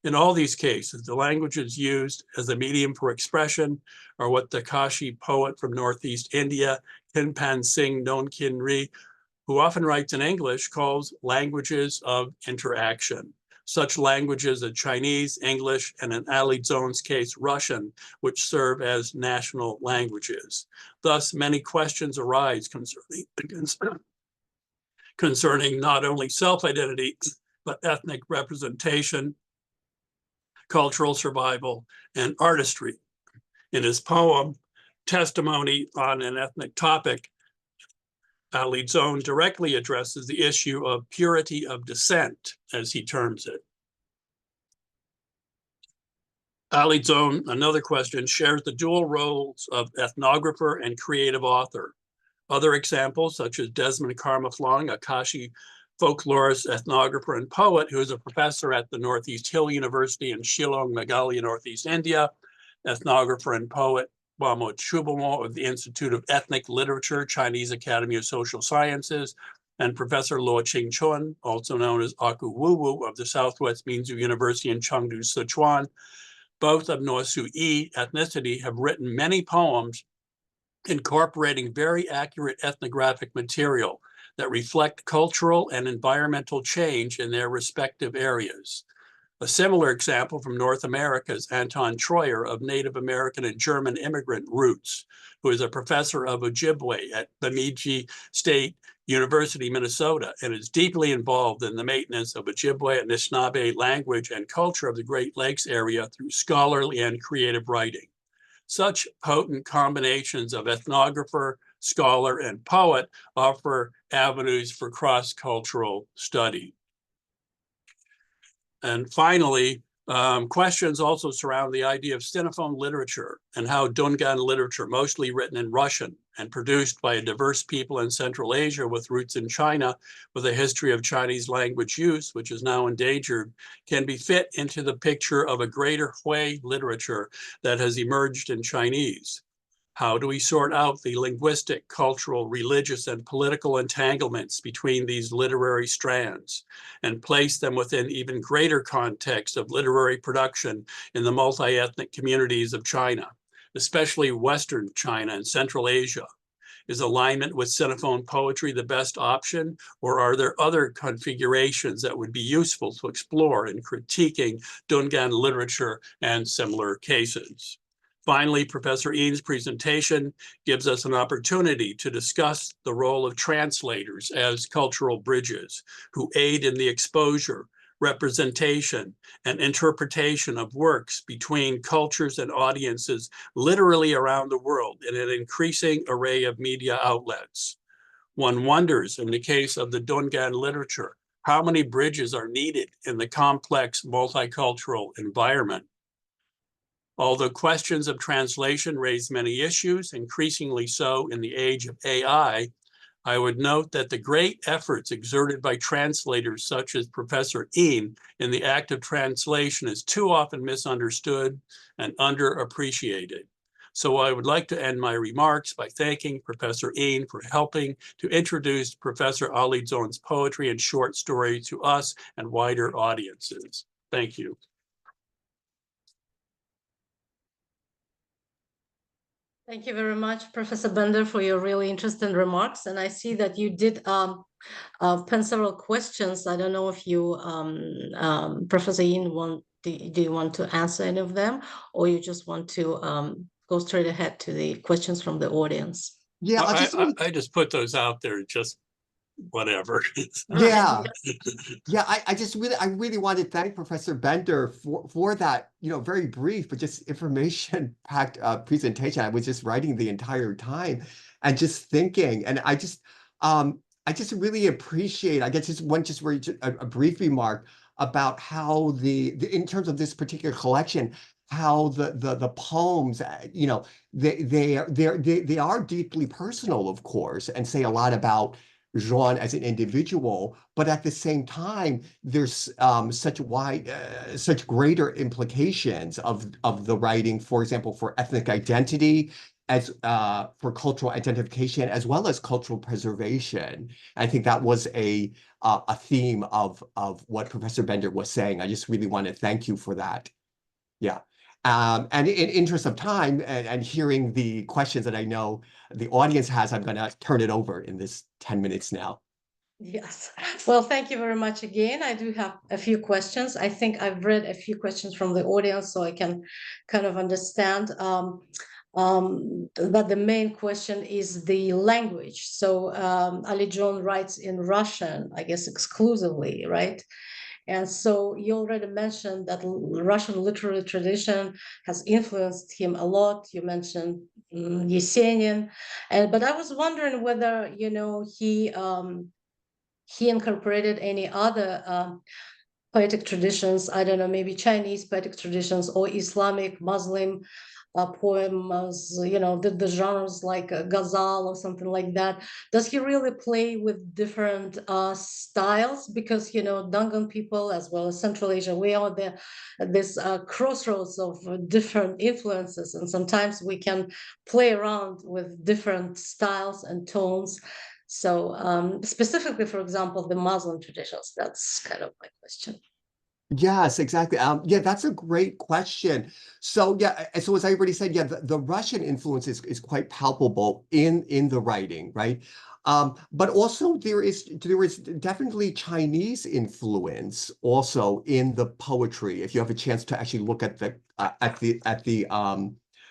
In all these cases, the languages used as a medium for expression are what the Kashi poet from Northeast India, Kinpan Singh Nonkin Ri, who often writes in English, calls languages of interaction. Such languages as Chinese, English, and in Ali Dzhon's case, Russian, which serve as national languages. Thus, many questions arise concerning not only self-identity, but ethnic representation, cultural survival, and artistry. In his poem, Testimony on an Ethnic Topic, Ali Dzhon directly addresses the issue of purity of descent, as he terms it. Ali Dzhon, another question, shares the dual roles of ethnographer and creative author. Other examples, such as Desmond Karmaflong, a Kashi folklorist, ethnographer, and poet who is a professor at the Northeast Hill University in Shillong, Meghalaya, Northeast India, ethnographer and poet Wamo Chubomo of the Institute of Ethnic Literature, Chinese Academy of Social Sciences, and Professor Luo Qingchun, also known as Aku Wuwu of the Southwest Minzu University in Chengdu, Sichuan, both of Nuosu Yi ethnicity, have written many poems incorporating very accurate ethnographic material that reflect cultural and environmental change in their respective areas. A similar example from North America is Anton Troyer of Native American and German immigrant roots, who is a professor of Ojibwe at Bemidji State University, Minnesota, and is deeply involved in the maintenance of Ojibwe and Anishinaabe language and culture of the Great Lakes area through scholarly and creative writing. Such potent combinations of ethnographer, scholar, and poet offer avenues for cross-cultural study. And finally, questions also surround the idea of Sinophone literature and how Dungan literature, mostly written in Russian and produced by a diverse people in Central Asia with roots in China, with a history of Chinese language use, which is now endangered, can be fit into the picture of a greater Hui literature that has emerged in Chinese. How do we sort out the linguistic, cultural, religious, and political entanglements between these literary strands and place them within even greater context of literary production in the multi-ethnic communities of China, especially Western China and Central Asia? Is alignment with Sinophone poetry the best option, or are there other configurations that would be useful to explore in critiquing Dungan literature and similar cases? Finally, Professor Eanes' presentation gives us an opportunity to discuss the role of translators as cultural bridges who aid in the exposure, representation, and interpretation of works between cultures and audiences literally around the world in an increasing array of media outlets. One wonders, in the case of the Dungan literature, how many bridges are needed in the complex multicultural environment. Although questions of translation raise many issues, increasingly so in the age of AI, I would note that the great efforts exerted by translators such as Professor Eanes in the act of translation is too often misunderstood and underappreciated. So I would like to end my remarks by thanking Professor Eanes for helping to introduce Professor Ali Dzhon's poetry and short story to us and wider audiences. Thank you. Thank you very much, Professor Bender, for your really interesting remarks. And I see that you did pen several questions. I don't know if you, Professor Eanes, do you want to answer any of them, or you just want to go straight ahead to the questions from the audience? Yeah, I just put those out there just whatever. Yeah. Yeah, I really want to thank Professor Bender for that, very brief but just information-packed presentation. I was just writing the entire time and just thinking, and I just really appreciate. I guess just very a brief remark about how in terms of this particular collection, how the poems, they are deeply personal, of course, and say a lot about Dzhon as an individual, but at the same time, there's such greater implications of the writing, for example, for ethnic identity, as for cultural identification, as well as cultural preservation. I think that was a theme of what Professor Bender was saying. I just really want to thank you for that. Yeah. And in interest of time and hearing the questions that I know the audience has, I'm going to turn it over in this 10 minutes now. Yes. Well, thank you very much again. I do have a few questions. I think I've read a few questions from the audience, so I can kind of understand. But the main question is the language. So Ali Dzhon writes in Russian, I guess exclusively, right? And so you already mentioned that Russian literary tradition has influenced him a lot. You mentioned Yesenin, but I was wondering whether he incorporated any other poetic traditions. I don't know, maybe Chinese poetic traditions or Islamic, Muslim poems, the genres like ghazal or something like that. Does he really play with different styles? Because, Dungan people, as well as Central Asia, we are this crossroads of different influences. And sometimes we can play around with different styles and tones. So specifically, for example, the Muslim traditions, that's kind of my question. Yes, exactly. Yeah, that's a great question. So yeah, so as I already said, yeah, the Russian influence is quite palpable in the writing, right? But also there is definitely Chinese influence also in the poetry. If you have a chance to actually look at the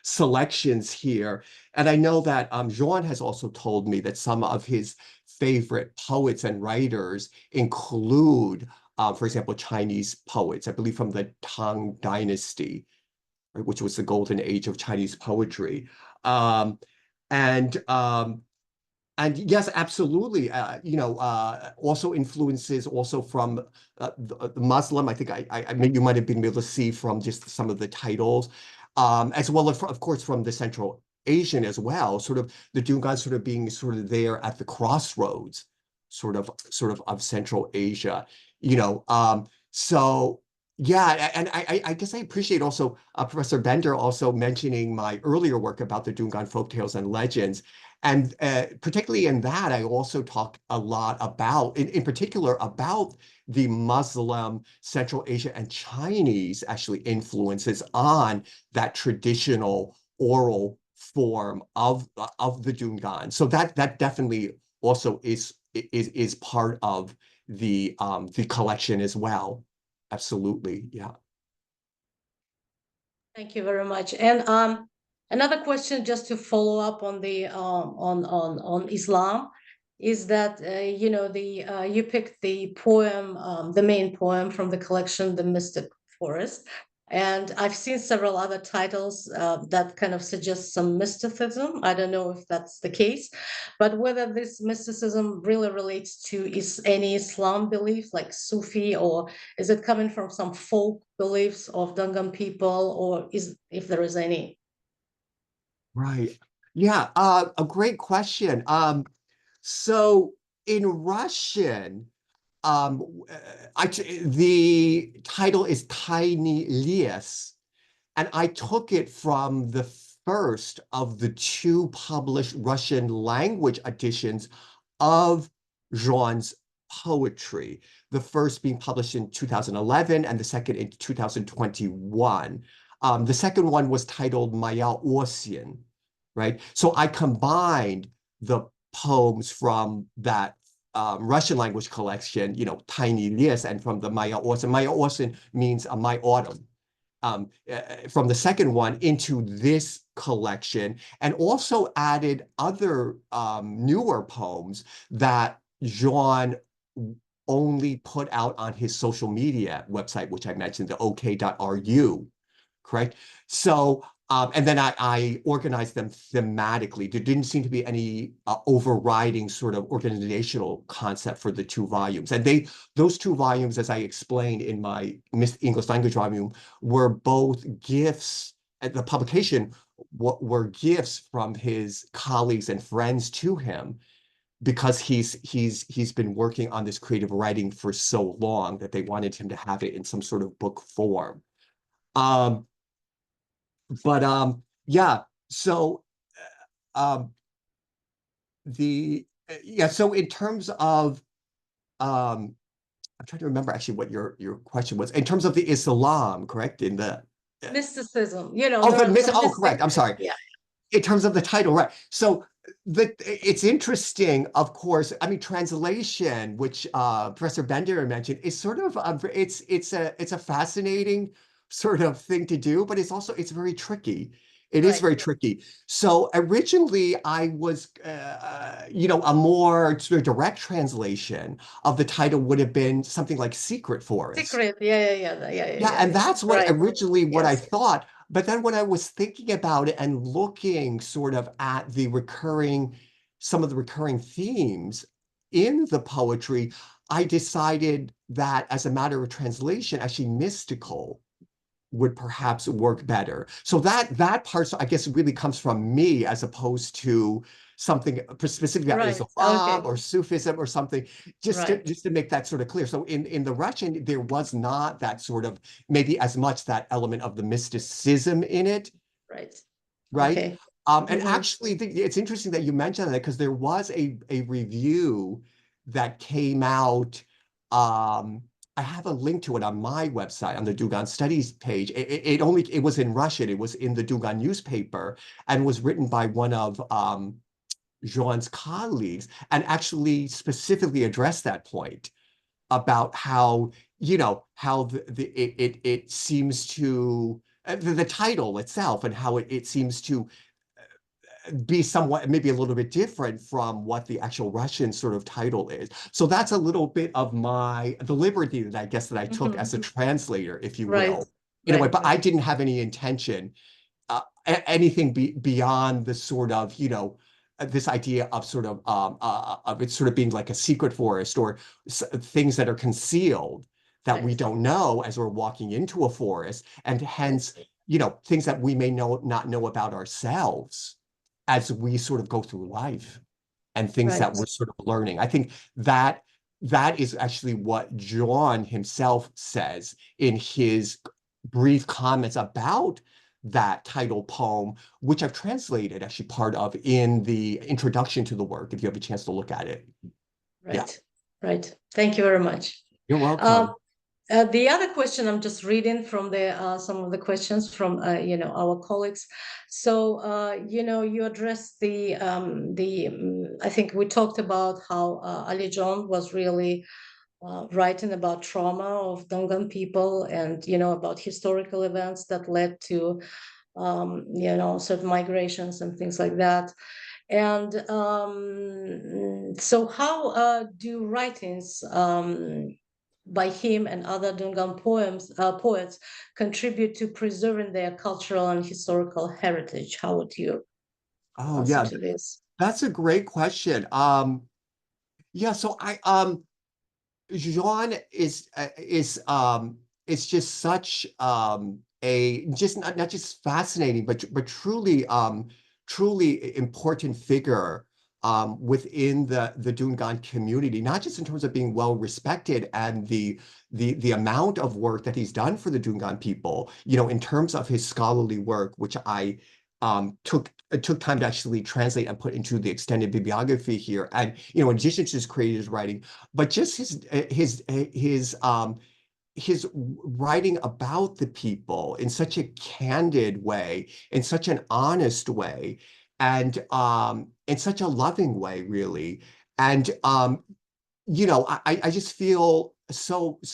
selections here, and I know that Dzhon has also told me that some of his favorite poets and writers include, for example, Chinese poets, I believe from the Tang Dynasty, right, which was the golden age of Chinese poetry. And yes, absolutely, also influences also from the Muslim. I think maybe you might have been able to see from just some of the titles, as well as, of course, from the Central Asian as well, sort of the Dungan sort of being sort of there at the crossroads, sort of Central Asia. So yeah, and I guess I appreciate also Professor Bender also mentioning my earlier work about the Dungan folktales and legends. And particularly in that, I also talked a lot about, in particular, about the Muslim, Central Asia, and Chinese actually influences on that traditional oral form of the Dungan. So that definitely also is part of the collection as well. Absolutely, yeah. Thank you very much. And another question, just to follow up on the on Islam, is that you picked the poem, the main poem from the collection, The Mystic Forest. And I've seen several other titles that kind of suggest some mysticism. I don't know if that's the case, but whether this mysticism really relates to any Islam beliefs like Sufi, or is it coming from some folk beliefs of Dungan people, or if there is any? Right. Yeah, a great question. So in Russian, the title is Tiny Lies, and I took it from the first of the two published Russian language editions of Dzhon's poetry, the first being published in 2011 and the second in 2021. The second one was titled Miao Osian, right? So I combined the poems from that Russian language collection, Tiny Lies, and from the Miao Osian. Miao Osian means my autumn. From the second one into this collection, and also added other newer poems that Dzhon only put out on his social media website, which I mentioned, the ok.ru, correct? So, and then I organized them thematically. There didn't seem to be any overriding sort of organizational concept for the two volumes. And those two volumes, as I explained in my English language volume, were both gifts. The publication were gifts from his colleagues and friends to him, because he's been working on this creative writing for so long that they wanted him to have it in some sort of book form. Yeah, so so in terms of I'm trying to remember actually what your question was in terms of the Islam, correct? In the mysticism, correct. I'm sorry. Yeah. In terms of the title, right? So it's interesting, of course. I mean, translation, which Professor Bender mentioned, is sort of it's a fascinating sort of thing to do, but it's very tricky. It is very tricky. So originally, I was, a more sort of direct translation of the title would have been something like Secret Forest. Secret, yeah. And that's what originally what I thought. But then when I was thinking about it and looking sort of at some of the recurring themes in the poetry, I decided that as a matter of translation, actually mystical would perhaps work better. So that part, I guess, really comes from me as opposed to something specifically about Islam or Sufism or something, just to make that sort of clear. So in the Russian, there was not that sort of, maybe as much that element of the mysticism in it. Right. Okay. And actually, it's interesting that you mentioned that, because there was a review that came out. I have a link to it on my website on the Dungan Studies page. It was in Russian. It was in the Dungan newspaper and was written by one of Dzhon's colleagues, and actually specifically addressed that point about how it seems to the title itself, and how it seems to be somewhat, maybe a little bit different from what the actual Russian sort of title is. So that's a little bit of the liberty that I guess that I took as a translator, if you will, in a way. But I didn't have any intention, anything beyond the sort of, this idea of sort of it sort of being like a secret forest, or things that are concealed that we don't know as we're walking into a forest, and hence, things that we may not know about ourselves as we sort of go through life, and things that we're sort of learning. I think that is actually what Dzhon himself says in his brief comments about that title poem, which I've translated actually part of in the introduction to the work, if you have a chance to look at it. Right. Thank you very much. You're welcome. The other question, I'm just reading from some of the questions from our colleagues. So you addressed I think we talked about how Ali Dzhon was really writing about trauma of Dungan people, and about historical events that led to certain migrations and things like that. And so how do writings by him and other Dungan poets contribute to preserving their cultural and historical heritage? How would you answer to this? That's a great question. So Dzhon is just such not just fascinating, but truly important figure within the Dungan community, not just in terms of being well respected and the amount of work that he's done for the Dungan people, in terms of his scholarly work, which I took time to actually translate and put into the extended bibliography here. And in addition to his creative writing, but just his writing about the people in such a candid way, in such an honest way, and in such a loving way, really. And I just feel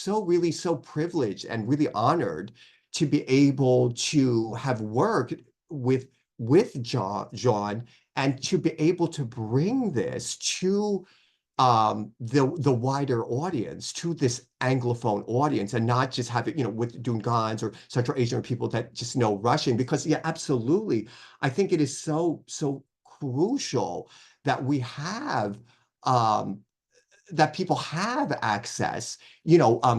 really so privileged and really honored to be able to have worked with Dzhon, and to be able to bring this to the wider audience, to this Anglophone audience, and not just have it, with Dungans or Central Asian people that just know Russian. Because yeah, absolutely, I think it is so crucial that we have that people have access,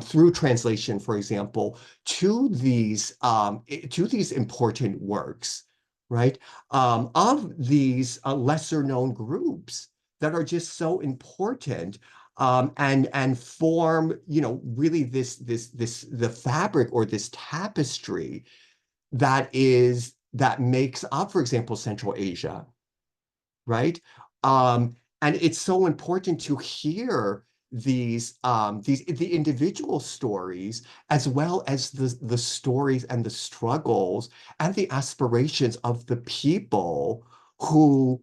through translation, for example, to these important works, right? Of these lesser known groups that are just so important, and form, really the fabric, or this tapestry that makes up, for example, Central Asia, right? And it's so important to hear the individual stories, as well as the stories and the struggles and the aspirations of the people who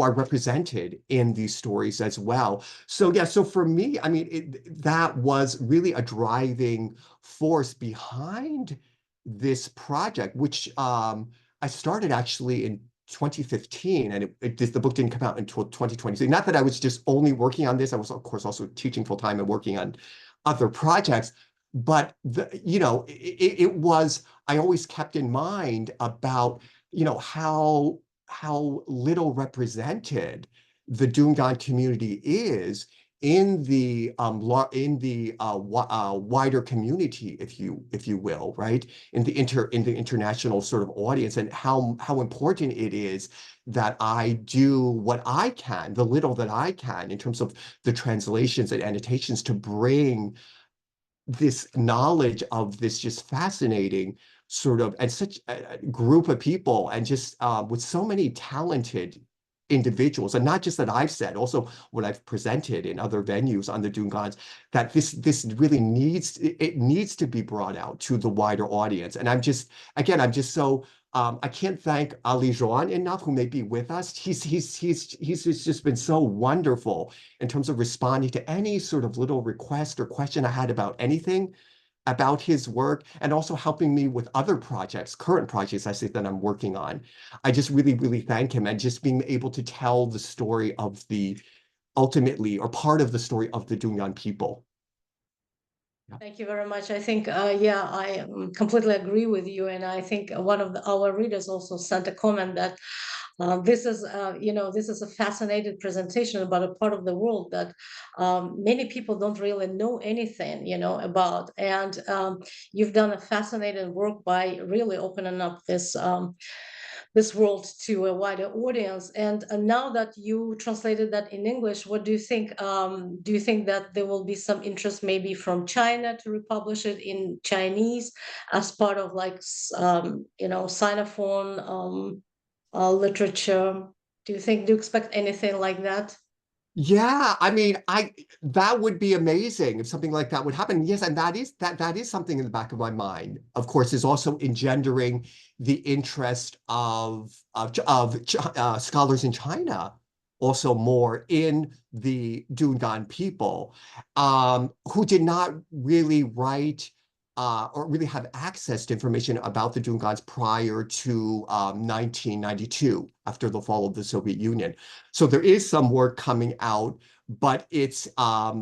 are represented in these stories as well. So yeah, so for me, I mean, that was really a driving force behind this project, which I started actually in 2015, and the book didn't come out until 2020. So not that I was just only working on this, I was of course also teaching full time and working on other projects, but it was, I always kept in mind about how little represented the Dungan community is in the wider community, if you will, right? In the international sort of audience, and how important it is that I do what I can, the little that I can, in terms of the translations and annotations, to bring this knowledge of this just fascinating sort of, and such a group of people, and just with so many talented individuals, and not just that I've said, also what I've presented in other venues on the Dungans, that this really needs to be brought out to the wider audience. And I'm just so I can't thank Ali Dzhon enough, who may be with us. He's just been so wonderful in terms of responding to any sort of little request or question I had about anything about his work, and also helping me with other projects, current projects I say that I'm working on. I just really, really thank him, and just being able to tell the story of ultimately, or part of the story of the Dungan people. Thank you very much. I think, yeah, I completely agree with you. And I think one of our readers also sent a comment that this is a fascinating presentation about a part of the world that many people don't really know anything, about. And you've done a fascinating work by really opening up this world to a wider audience. And now that you translated that in English, what do you think? Do you think that there will be some interest maybe from China to republish it in Chinese as part of Sinophone literature? Do you expect anything like that? Yeah, I mean, that would be amazing if something like that would happen. Yes, and that is something in the back of my mind. Of course, is also engendering the interest of scholars in China, also more in the Dungan people, who did not really write or really have access to information about the Dungans prior to 1992, after the fall of the Soviet Union. So there is some work coming out, but it's but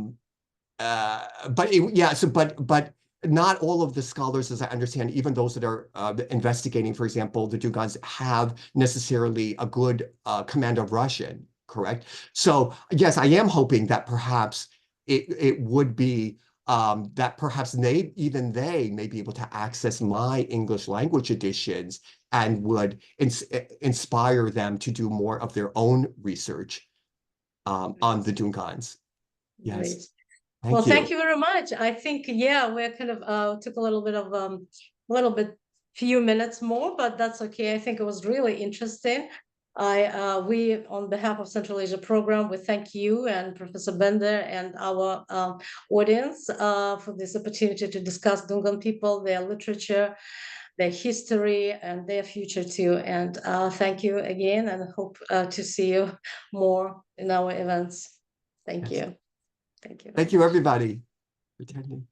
not all of the scholars, as I understand, even those that are investigating, for example, the Dungans, have necessarily a good command of Russian, correct? So yes, I am hoping that perhaps it would be that perhaps they may be able to access my English language editions, and would inspire them to do more of their own research on the Dungans. Yes. Great. Thank Well, you. thank you very much. I think, yeah, we're kind of took a little bit few minutes more, but that's okay. I think it was really interesting. We, on behalf of Central Asia Program, we thank you and Professor Bender and our audience for this opportunity to discuss Dungan people, their literature, their history, and their future too. And thank you again, and hope to see you more in our events. Thank Yes. you. Thank you. Thank you, everybody, for attending.